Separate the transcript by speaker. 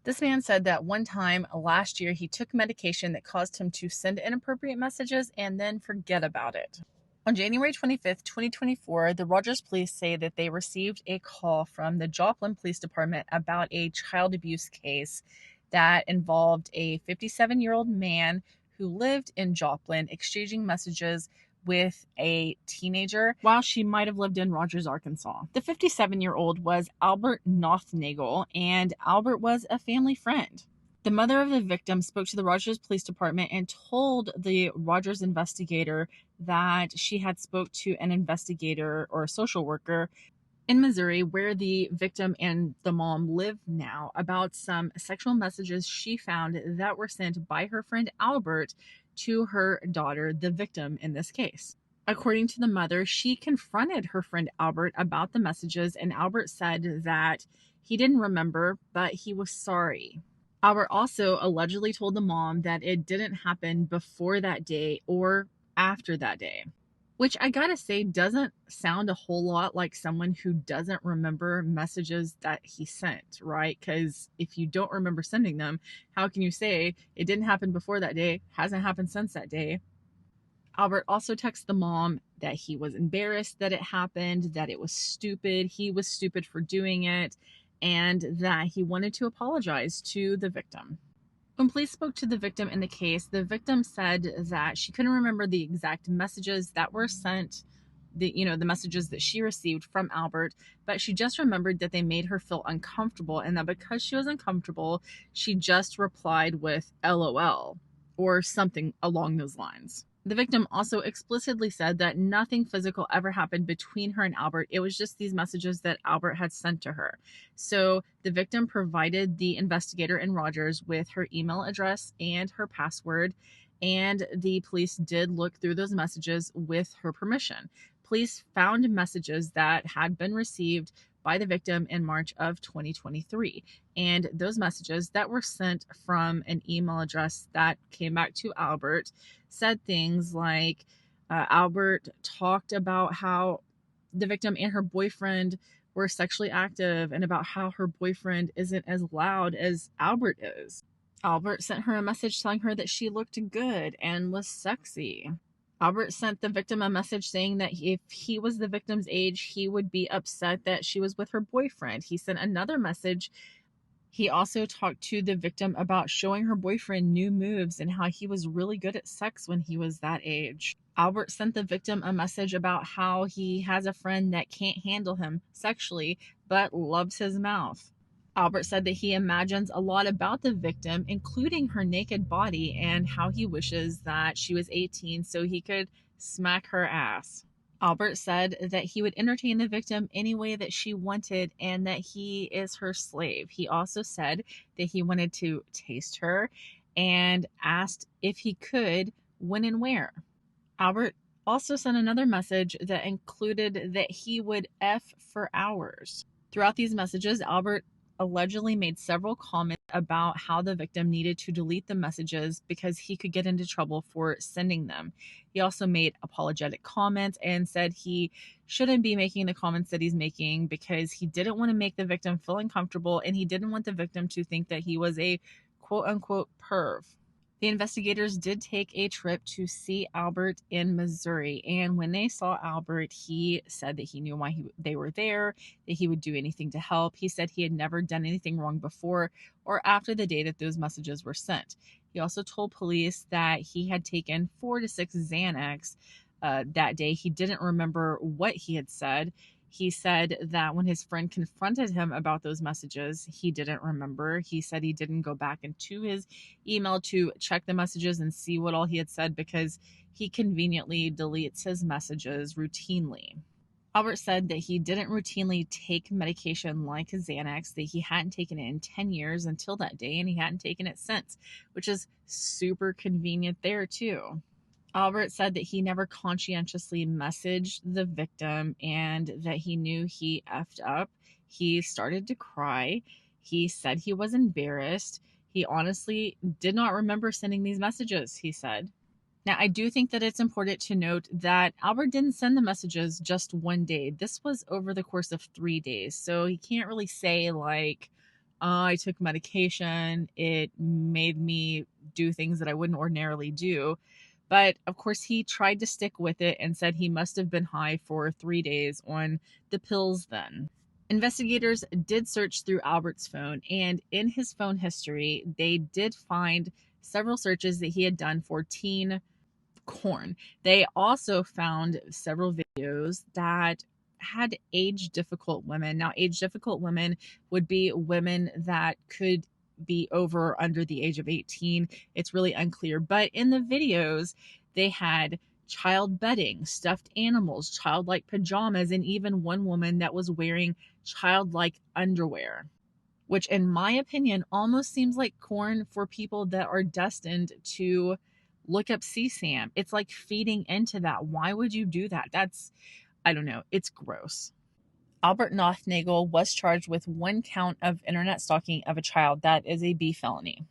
Speaker 1: This man said that one time last year he took medication that caused him to send inappropriate messages and then forget about it. On January 25th, 2024, the Rogers police say that they received a call from the Joplin Police Department about a child abuse case that involved a 57-year-old man who lived in Joplin exchanging messages with a teenager while she might have lived in Rogers, Arkansas. The 57-year-old was Albert Nothnagel, and Albert was a family friend. The mother of the victim spoke to the Rogers Police Department and told the Rogers investigator that she had spoke to an investigator or a social worker in Missouri, where the victim and the mom live now, about some sexual messages she found that were sent by her friend Albert to her daughter, the victim in this case. According to the mother, she confronted her friend Albert about the messages, and Albert said that he didn't remember, but he was sorry. Albert also allegedly told the mom that it didn't happen before that day or after that day, which I gotta say doesn't sound a whole lot like someone who doesn't remember messages that he sent, right? Because if you don't remember sending them, how can you say it didn't happen before that day, hasn't happened since that day? Albert also texted the mom that he was embarrassed that it happened, that it was stupid, he was stupid for doing it, and that he wanted to apologize to the victim. When police spoke to the victim in the case, the victim said that she couldn't remember the exact messages that were sent, the messages that she received from Albert, but she just remembered that they made her feel uncomfortable, and that because she was uncomfortable, she just replied with LOL or something along those lines. The victim also explicitly said that nothing physical ever happened between her and Albert. It was just these messages that Albert had sent to her. So the victim provided the investigator in Rogers with her email address and her password, and the police did look through those messages with her permission. Police found messages that had been received by the victim in March of 2023. And those messages that were sent from an email address that came back to Albert said things like Albert talked about how the victim and her boyfriend were sexually active and about how her boyfriend isn't as loud as Albert is. Albert sent her a message telling her that she looked good and was sexy. Albert sent the victim a message saying that if he was the victim's age, he would be upset that she was with her boyfriend. He sent another message. He also talked to the victim about showing her boyfriend new moves and how he was really good at sex when he was that age. Albert sent the victim a message about how he has a friend that can't handle him sexually but loves his mouth. Albert said that he imagines a lot about the victim, including her naked body, and how he wishes that she was 18 so he could smack her ass. Albert said that he would entertain the victim any way that she wanted and that he is her slave. He also said that he wanted to taste her and asked if he could, when and where. Albert also sent another message that included that he would F for hours. Throughout these messages, Albert allegedly made several comments about how the victim needed to delete the messages because he could get into trouble for sending them. He also made apologetic comments and said he shouldn't be making the comments that he's making because he didn't want to make the victim feel uncomfortable and he didn't want the victim to think that he was a quote unquote perv. The investigators did take a trip to see Albert in Missouri, and when they saw Albert, he said that he knew why they were there, that he would do anything to help. He said he had never done anything wrong before or after the day that those messages were sent. He also told police that he had taken 4 to 6 Xanax that day. He didn't remember what he had said. He said that when his friend confronted him about those messages, he didn't remember. He said he didn't go back into his email to check the messages and see what all he had said because he conveniently deletes his messages routinely. Albert said that he didn't routinely take medication like Xanax, that he hadn't taken it in 10 years until that day, and he hadn't taken it since, which is super convenient there too. Albert said that he never conscientiously messaged the victim and that he knew he effed up. He started to cry. He said he was embarrassed. He honestly did not remember sending these messages, he said. Now, I do think that it's important to note that Albert didn't send the messages just one day. This was over the course of 3 days. So he can't really say, like, I took medication. It made me do things that I wouldn't ordinarily do. But of course, he tried to stick with it and said he must have been high for 3 days on the pills then. Investigators did search through Albert's phone, and in his phone history, they did find several searches that he had done for teen corn. They also found several videos that had age difficult women. Now, age difficult women would be women that could be over or under the age of 18. It's really unclear. But in the videos, they had child bedding, stuffed animals, childlike pajamas, and even one woman that was wearing childlike underwear, which in my opinion almost seems like corn for people that are destined to look up CSAM. It's like feeding into that. Why would you do that? I don't know. It's gross. Albert Nothnagel was charged with 1 count of internet stalking of a child. That is a B felony.